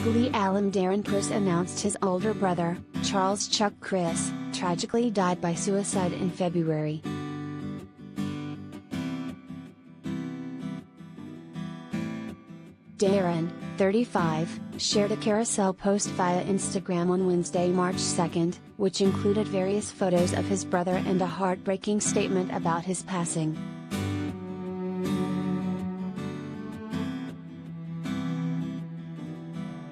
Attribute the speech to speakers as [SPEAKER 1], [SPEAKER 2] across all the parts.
[SPEAKER 1] Glee alum Darren Criss announced his older brother, Charles "Chuck" Criss, tragically died by suicide in February. Darren, 35, shared a carousel post via Instagram on Wednesday, March 2, which included various photos of his brother and a heartbreaking statement about his passing.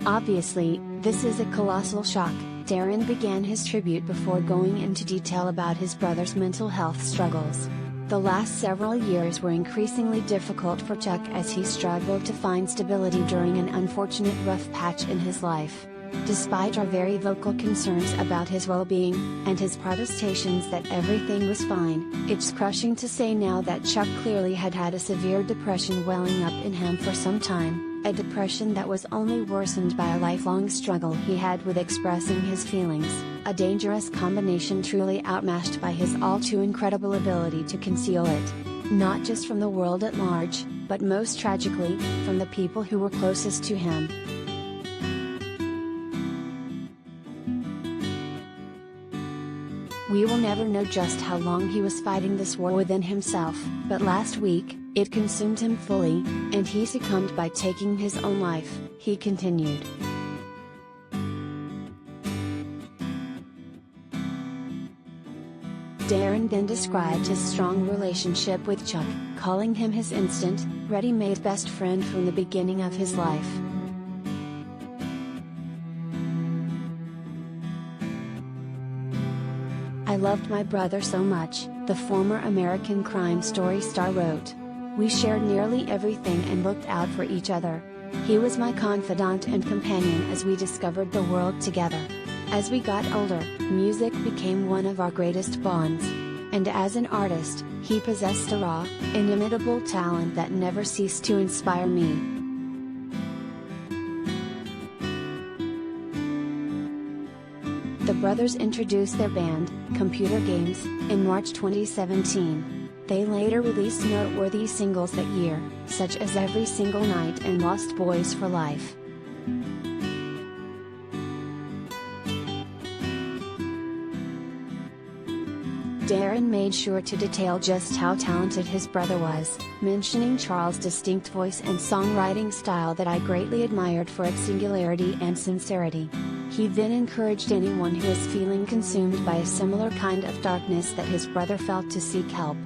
[SPEAKER 1] Obviously, this is a colossal shock. Darren began his tribute before going into detail about his brother's mental health struggles. The last several years were increasingly difficult for Chuck as he struggled to find stability during an unfortunate rough patch in his life. Despite our very vocal concerns about his well-being, and his protestations that everything was fine, it's crushing to say now that Chuck clearly had had a severe depression welling up in him for some time, a depression that was only worsened by a lifelong struggle he had with expressing his feelings, a dangerous combination truly outmatched by his all-too incredible ability to conceal it. Not just from the world at large, but most tragically, from the people who were closest to him. We will never know just how long he was fighting this war within himself, but last week, it consumed him fully, and he succumbed by taking his own life, he continued. Darren then described his strong relationship with Chuck, calling him his instant, ready-made best friend from the beginning of his life. "I loved my brother so much," the former American Crime Story star wrote. "We shared nearly everything and looked out for each other. He was my confidant and companion as we discovered the world together. As we got older, music became one of our greatest bonds. And as an artist, he possessed a raw, inimitable talent that never ceased to inspire me." The brothers introduced their band, Computer Games, in March 2017. They later released noteworthy singles that year, such as Every Single Night and Lost Boys for Life. Darren made sure to detail just how talented his brother was, mentioning Charles' distinct voice and songwriting style that I greatly admired for its singularity and sincerity. He then encouraged anyone who was feeling consumed by a similar kind of darkness that his brother felt to seek help.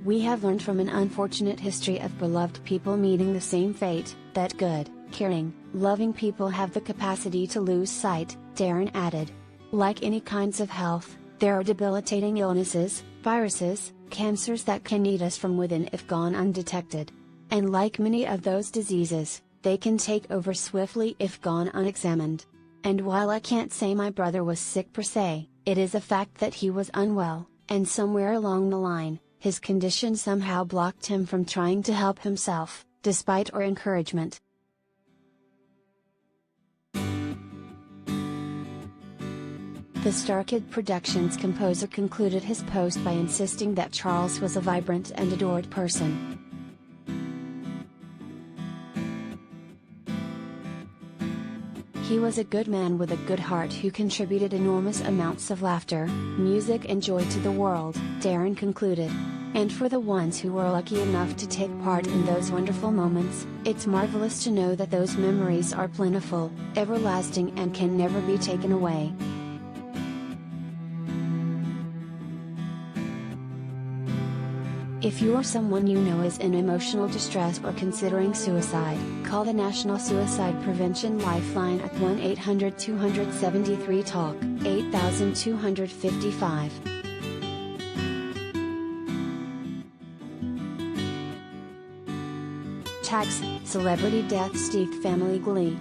[SPEAKER 1] "We have learned from an unfortunate history of beloved people meeting the same fate, that good, caring, loving people have the capacity to lose sight," Darren added. "Like any kinds of health, there are debilitating illnesses, viruses, cancers that can eat us from within if gone undetected. And like many of those diseases, they can take over swiftly if gone unexamined. And while I can't say my brother was sick per se, it is a fact that he was unwell, and somewhere along the line, his condition somehow blocked him from trying to help himself, despite our encouragement." The Star Kid Productions composer concluded his post by insisting that Charles was a vibrant and adored person. "He was a good man with a good heart who contributed enormous amounts of laughter, music and joy to the world," Darren concluded. "And for the ones who were lucky enough to take part in those wonderful moments, it's marvelous to know that those memories are plentiful, everlasting and can never be taken away." If you or someone you know is in emotional distress or considering suicide, call the National Suicide Prevention Lifeline at 1-800-273-TALK, 8255. Tags, Celebrity Death Steve Family Glee.